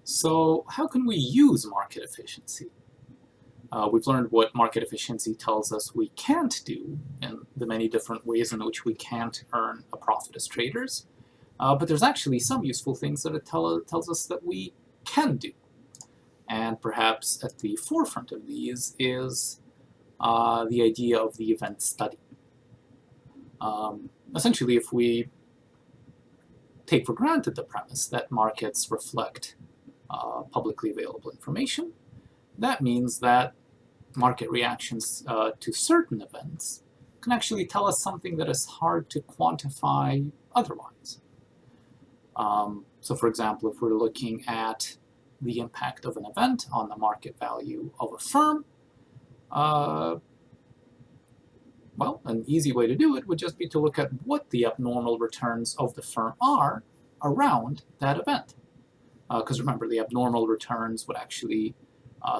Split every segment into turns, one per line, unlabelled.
So how can we use market efficiency? We've learned what market efficiency tells us we can't do and the many different ways in which we can't earn a profit as traders. But there's actually some useful things that it tells us that we can do. And perhaps at the forefront of these is the idea of the event study. Essentially, if we take for granted the premise that markets reflect publicly available information, that means that market reactions to certain events can actually tell us something that is hard to quantify otherwise. So for example, if we're looking at the impact of an event on the market value of a firm, well, an easy way to do it would just be to look at what the abnormal returns of the firm are around that event. Because remember, the abnormal returns would actually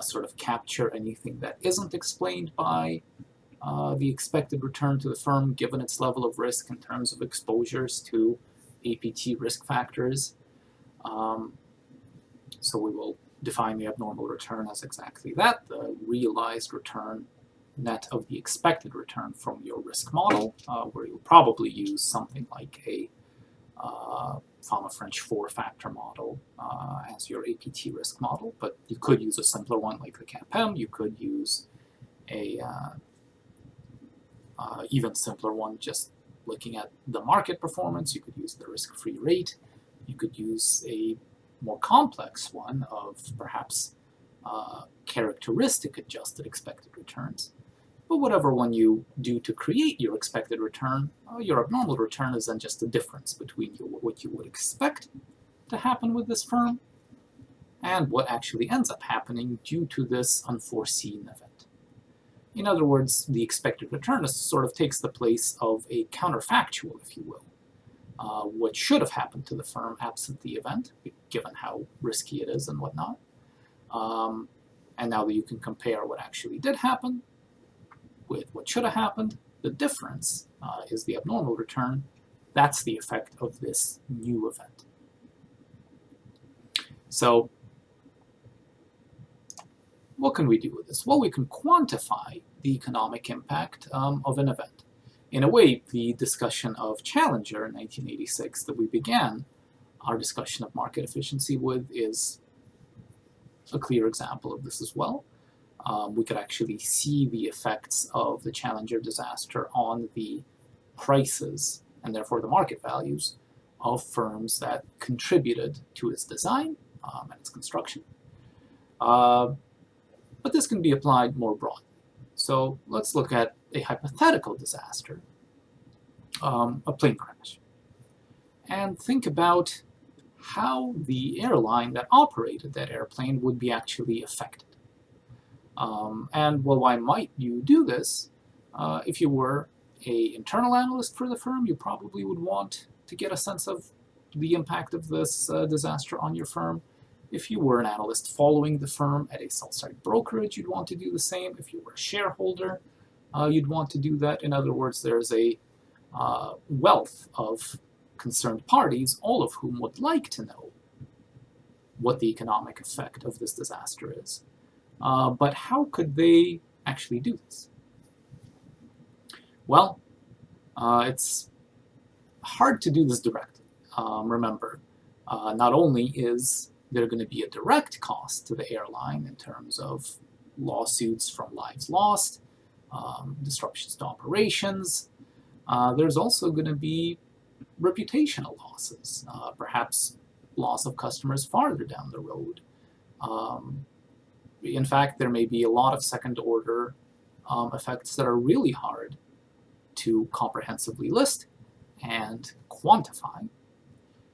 sort of capture anything that isn't explained by the expected return to the firm given its level of risk in terms of exposures to APT risk factors. So we will define the abnormal return as exactly that, the realized return net of the expected return from your risk model, where you'll probably use something like a Fama-French 4-factor model as your APT risk model, but you could use a simpler one like the CAPM. You could use a even simpler one just looking at the market performance. You could use the risk-free rate. You could use a more complex one of perhaps characteristic adjusted expected returns. But whatever one you do to create your expected return, your abnormal return is then just the difference between what you would expect to happen with this firm and what actually ends up happening due to this unforeseen event. In other words, the expected return sort of takes the place of a counterfactual, if you will. What should have happened to the firm absent the event, given how risky it is and whatnot. And now that you can compare what actually did happen with what should have happened, the difference is the abnormal return. That's the effect of this new event. So what can we do with this? Well, we can quantify the economic impact of an event. In a way, the discussion of Challenger in 1986 that we began our discussion of market efficiency with is a clear example of this as well. We could actually see the effects of the Challenger disaster on the prices and therefore the market values of firms that contributed to its design and its construction. But this can be applied more broadly. So let's look at a hypothetical disaster, a plane crash, and think about how the airline that operated that airplane would be actually affected. And well, why might you do this? If you were an internal analyst for the firm, you probably would want to get a sense of the impact of this disaster on your firm. If you were an analyst following the firm at a sell-side brokerage, you'd want to do the same. If you were a shareholder, you'd want to do that. In other words, there's a wealth of concerned parties, all of whom would like to know what the economic effect of this disaster is. But how could they actually do this? Well, it's hard to do this directly. Remember, not only is there going to be a direct cost to the airline in terms of lawsuits from lives lost, disruptions to operations, there's also going to be reputational losses, perhaps loss of customers farther down the road. In fact, there may be a lot of second-order effects that are really hard to comprehensively list and quantify.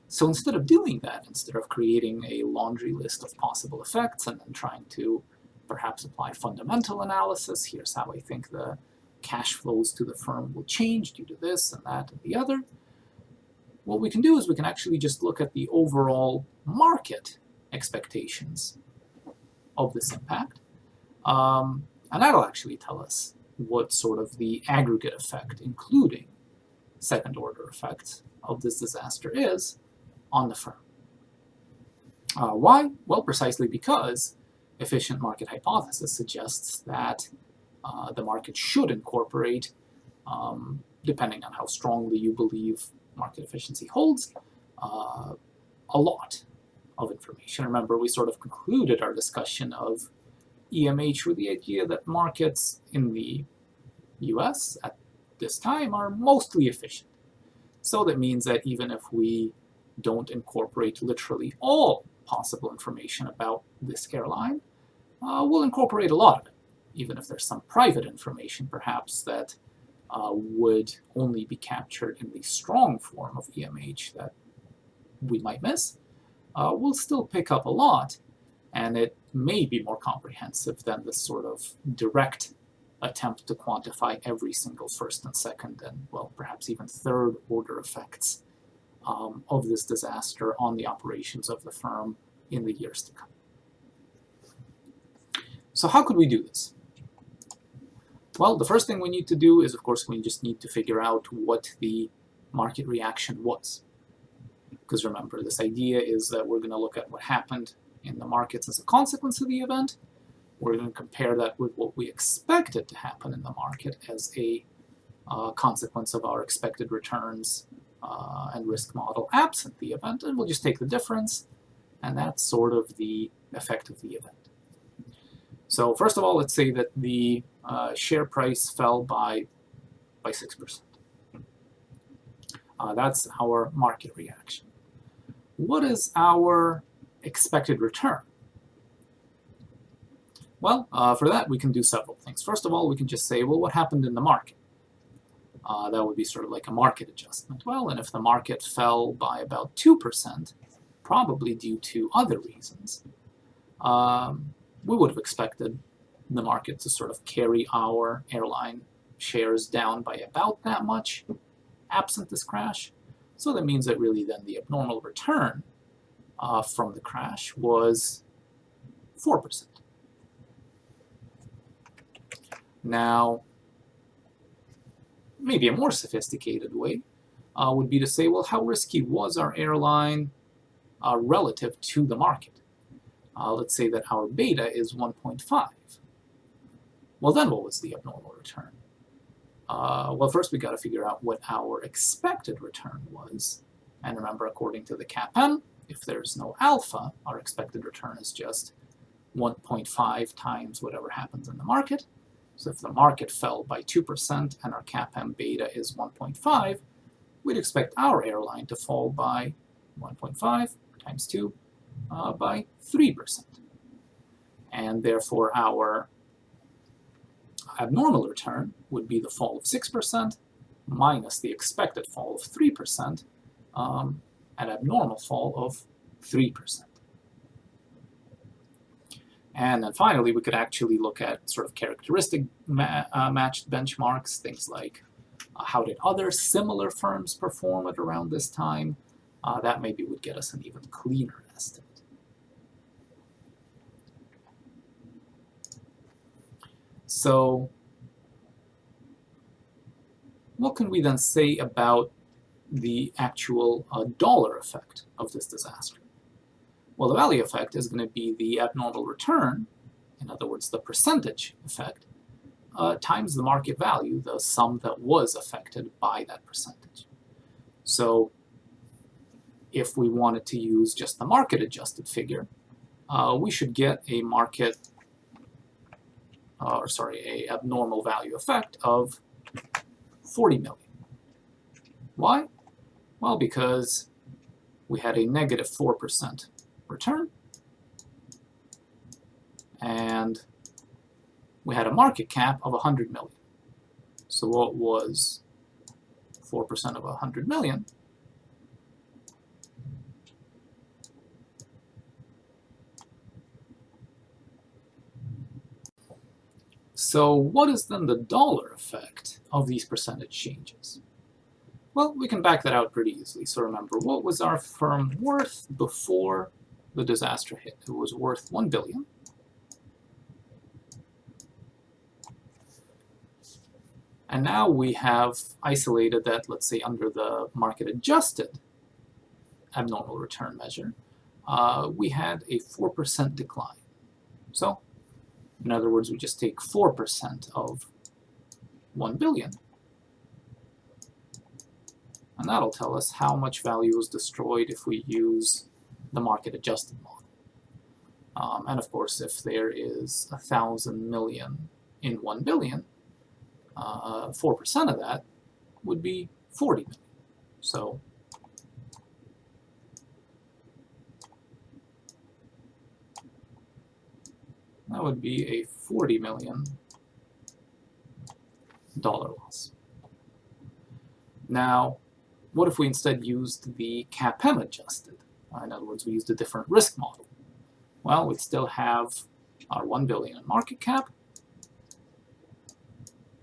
So instead of doing that, instead of creating a laundry list of possible effects and then trying to perhaps apply fundamental analysis, here's how I think the cash flows to the firm will change due to this and that and the other, what we can do is we can actually just look at the overall market expectations of this impact. And that'll actually tell us what sort of the aggregate effect, including second-order effects of this disaster is on the firm. Why? Well, precisely because efficient market hypothesis suggests that the market should incorporate, depending on how strongly you believe market efficiency holds, a lot of information. Remember, we sort of concluded our discussion of EMH with the idea that markets in the US at this time are mostly efficient. So that means that even if we don't incorporate literally all possible information about this airline, we'll incorporate a lot of it, even if there's some private information perhaps that would only be captured in the strong form of EMH that we might miss. We'll still pick up a lot, and it may be more comprehensive than this sort of direct attempt to quantify every single first and second and, well, perhaps even third order effects of this disaster on the operations of the firm in the years to come. So how could we do this? Well, the first thing we need to do is, of course, we just need to figure out what the market reaction was. Because remember, this idea is that we're going to look at what happened in the markets as a consequence of the event. We're going to compare that with what we expected to happen in the market as a consequence of our expected returns and risk model absent the event, and we'll just take the difference, and that's sort of the effect of the event. So first of all, let's say that the share price fell by 6%. That's our market reaction. What is our expected return? Well, for that we can do several things. First of all, we can just say, well, what happened in the market? That would be sort of like a market adjustment. Well, and if the market fell by about 2%, probably due to other reasons, we would have expected the market to sort of carry our airline shares down by about that much, absent this crash. So that means that really then the abnormal return from the crash was 4%. Now, maybe a more sophisticated way would be to say, well, how risky was our airline relative to the market? Let's say that our beta is 1.5. Well, then what was the abnormal return? Well, first we got to figure out what our expected return was. And remember, according to the CAPM, if there's no alpha, our expected return is just 1.5 times whatever happens in the market. So if the market fell by 2% and our CAPM beta is 1.5, we'd expect our airline to fall by 1.5 times 2 by 3%. And therefore our abnormal return would be the fall of 6% minus the expected fall of 3%, an abnormal fall of 3%. And then finally, we could actually look at sort of characteristic matched benchmarks, things like how did other similar firms perform at around this time. That maybe would get us an even cleaner estimate. So what can we then say about the actual dollar effect of this disaster? Well, the value effect is going to be the abnormal return, in other words, the percentage effect, times the market value, the sum that was affected by that percentage. So if we wanted to use just the market-adjusted figure, we should get a a abnormal value effect of 40 million. Why? Well, because we had a negative 4% return, and we had a market cap of 100 million. So what was 4% of 100 million? So what is then the dollar effect of these percentage changes? Well, we can back that out pretty easily. So remember, what was our firm worth before the disaster hit? It was worth 1 billion. And now we have isolated that, let's say, under the market-adjusted abnormal return measure. we had a 4% decline. So, in other words, we just take 4% of 1 billion. And that'll tell us how much value is destroyed if we use the market-adjusted model. And of course, if there is 1,000 million in 1 billion, 4% of that would be 40 million. So that would be a $40 million loss. Now, what if we instead used the CAPM adjusted? In other words, we used a different risk model. Well, we'd still have our 1 billion in market cap,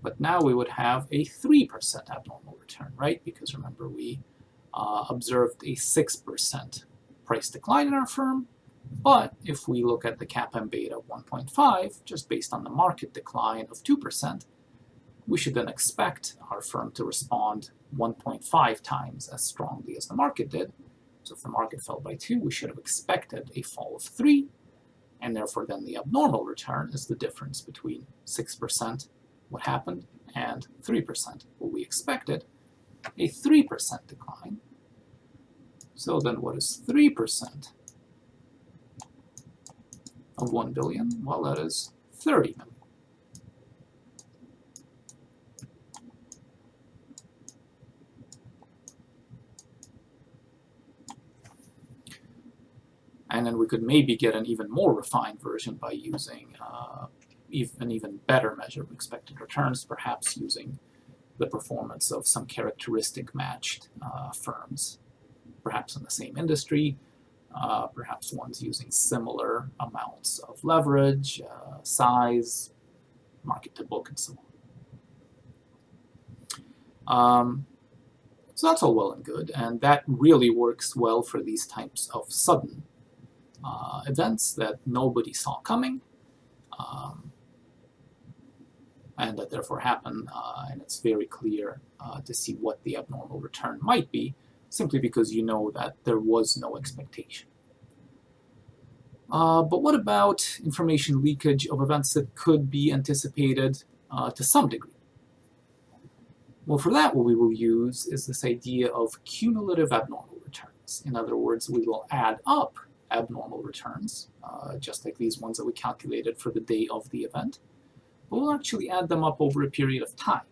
but now we would have a 3% abnormal return, right? Because remember, we observed a 6% price decline in our firm, but if we look at the CAPM beta of 1.5, just based on the market decline of 2%, we should then expect our firm to respond 1.5 times as strongly as the market did. So if the market fell by 2, we should have expected a fall of 3, and therefore then the abnormal return is the difference between 6%, what happened, and 3%, what we expected, a 3% decline. So then what is 3% of 1 billion? Well, that is 30 million. And then we could maybe get an even more refined version by using an even better measure of expected returns, perhaps using the performance of some characteristic matched firms, perhaps in the same industry, perhaps ones using similar amounts of leverage, size, market to book, and so on. So that's all well and good, and that really works well for these types of sudden events that nobody saw coming, and that therefore happen, and it's very clear to see what the abnormal return might be, simply because you know that there was no expectation. But what about information leakage of events that could be anticipated to some degree? Well, for that, what we will use is this idea of cumulative abnormal returns. In other words, we will add up abnormal returns, just like these ones that we calculated for the day of the event. But we'll actually add them up over a period of time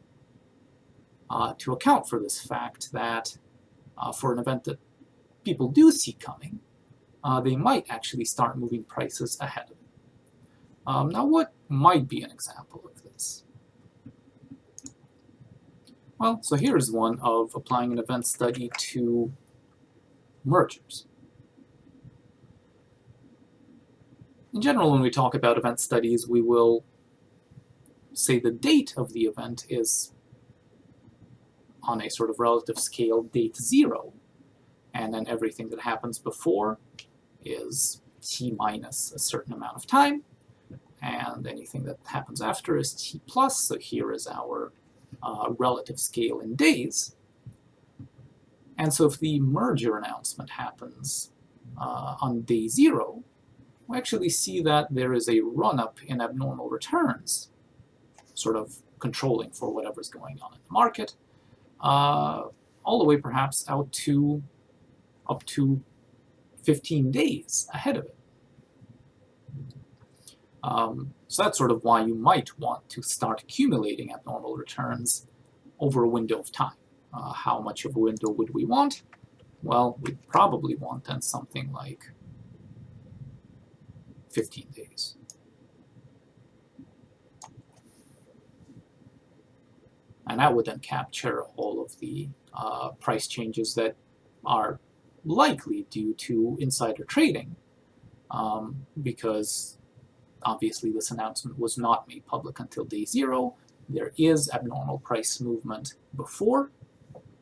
to account for this fact that for an event that people do see coming, they might actually start moving prices ahead of it. Now, what might be an example of this? Well, so here's one of applying an event study to mergers. In general, when we talk about event studies, we will say the date of the event is on a sort of relative scale date 0, and then everything that happens before is t minus a certain amount of time, and anything that happens after is t plus, so here is our relative scale in days. And so if the merger announcement happens on day 0, we actually see that there is a run-up in abnormal returns, sort of controlling for whatever's going on in the market, all the way perhaps out to up to 15 days ahead of it. So that's sort of why you might want to start accumulating abnormal returns over a window of time. How much of a window would we want? Well, we'd probably want then something like 15 days. And that would then capture all of the price changes that are likely due to insider trading, because obviously this announcement was not made public until day 0. There is abnormal price movement before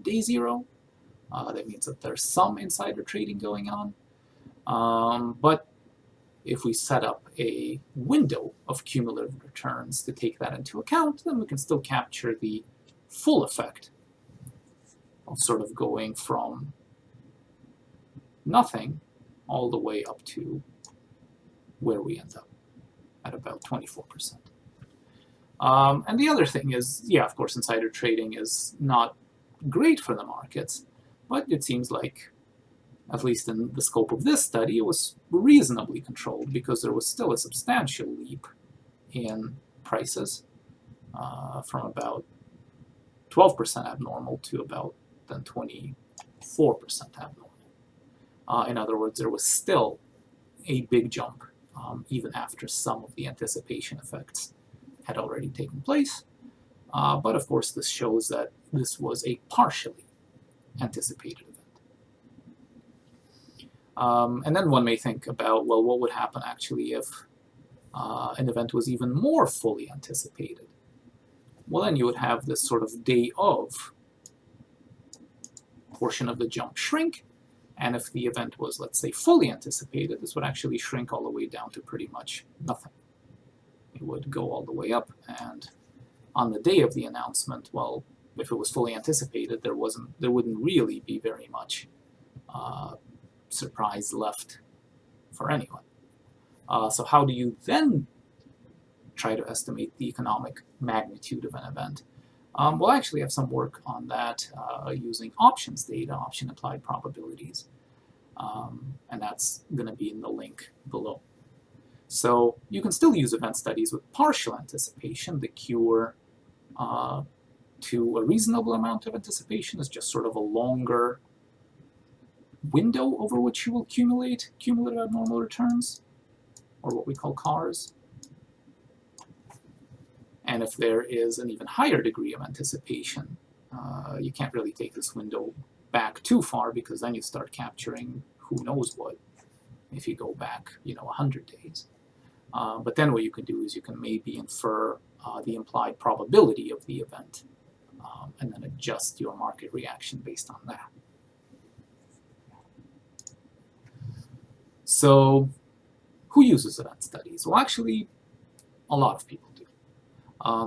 day 0. That means that there's some insider trading going on. But if we set up a window of cumulative returns to take that into account, then we can still capture the full effect of sort of going from nothing all the way up to where we end up at about 24%. And the other thing is, yeah, of course, insider trading is not great for the markets, but it seems like, at least in the scope of this study, it was reasonably controlled because there was still a substantial leap in prices from about 12% abnormal to about then 24% abnormal. In other words, there was still a big jump even after some of the anticipation effects had already taken place. But of course, this shows that this was a partially anticipated event. And then one may think about, well, what would happen actually if an event was even more fully anticipated? Well, then you would have this sort of day of portion of the jump shrink, and if the event was, let's say, fully anticipated, this would actually shrink all the way down to pretty much nothing. It would go all the way up, and on the day of the announcement, well, if it was fully anticipated, there wouldn't really be very much surprise left for anyone. So how do you then try to estimate the economic magnitude of an event? We'll actually have some work on that using options data, option applied probabilities, and that's going to be in the link below. So you can still use event studies with partial anticipation. The cure to a reasonable amount of anticipation is just sort of a longer window over which you will accumulate cumulative abnormal returns, or what we call CARs. And if there is an even higher degree of anticipation, you can't really take this window back too far, because then you start capturing who knows what if you go back, 100 days. But then what you can do is you can maybe infer the implied probability of the event, and then adjust your market reaction based on that. So who uses event studies? Well, actually, a lot of people do.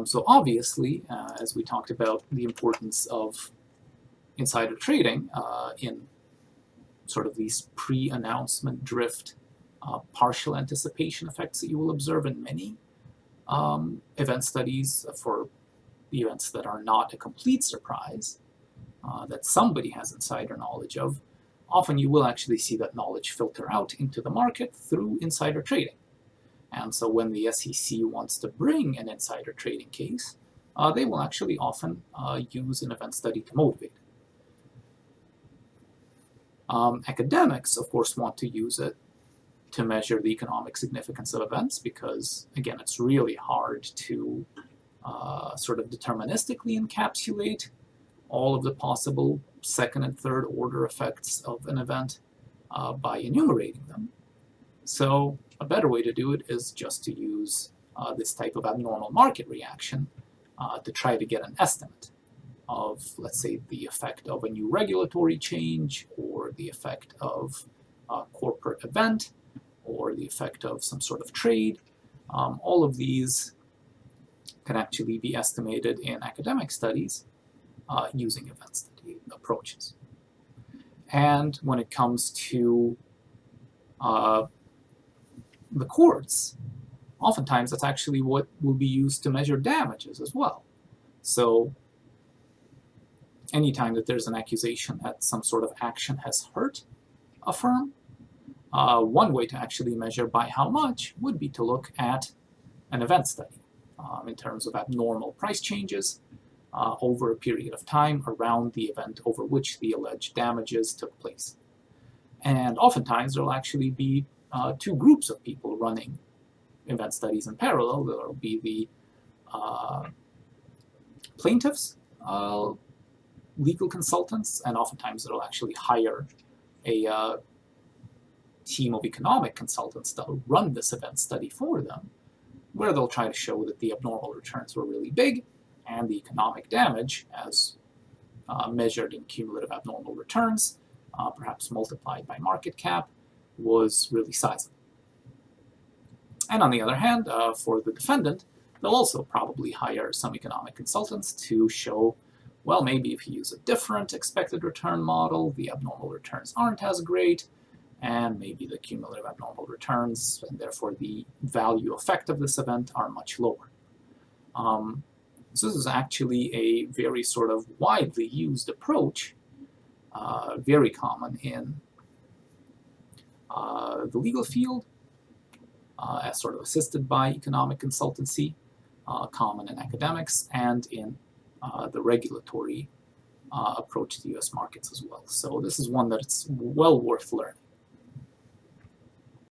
So obviously, as we talked about the importance of insider trading in sort of these pre-announcement drift partial anticipation effects that you will observe in many event studies for the events that are not a complete surprise, that somebody has insider knowledge of, often you will actually see that knowledge filter out into the market through insider trading. And so when the SEC wants to bring an insider trading case, they will actually often use an event study to motivate it. Academics, of course, want to use it to measure the economic significance of events because, again, it's really hard to sort of deterministically encapsulate all of the possible second and third order effects of an event by enumerating them. So a better way to do it is just to use this type of abnormal market reaction to try to get an estimate of, let's say, the effect of a new regulatory change, or the effect of a corporate event, or the effect of some sort of trade. All of these can actually be estimated in academic studies using event study approaches. And when it comes to the courts, oftentimes that's actually what will be used to measure damages as well. So anytime that there's an accusation that some sort of action has hurt a firm, one way to actually measure by how much would be to look at an event study in terms of abnormal price changes over a period of time around the event over which the alleged damages took place. And oftentimes there will actually be two groups of people running event studies in parallel. There will be the plaintiffs, legal consultants, and oftentimes they'll actually hire a team of economic consultants that will run this event study for them, where they'll try to show that the abnormal returns were really big and the economic damage, as measured in cumulative abnormal returns, perhaps multiplied by market cap, was really sizable. And on the other hand, for the defendant, they'll also probably hire some economic consultants to show, well, maybe if you use a different expected return model, the abnormal returns aren't as great, and maybe the cumulative abnormal returns, and therefore the value effect of this event are much lower. So this is actually a very sort of widely used approach, very common in the legal field, as sort of assisted by economic consultancy, common in academics, and in the regulatory approach to US markets as well. So this is one that's well worth learning.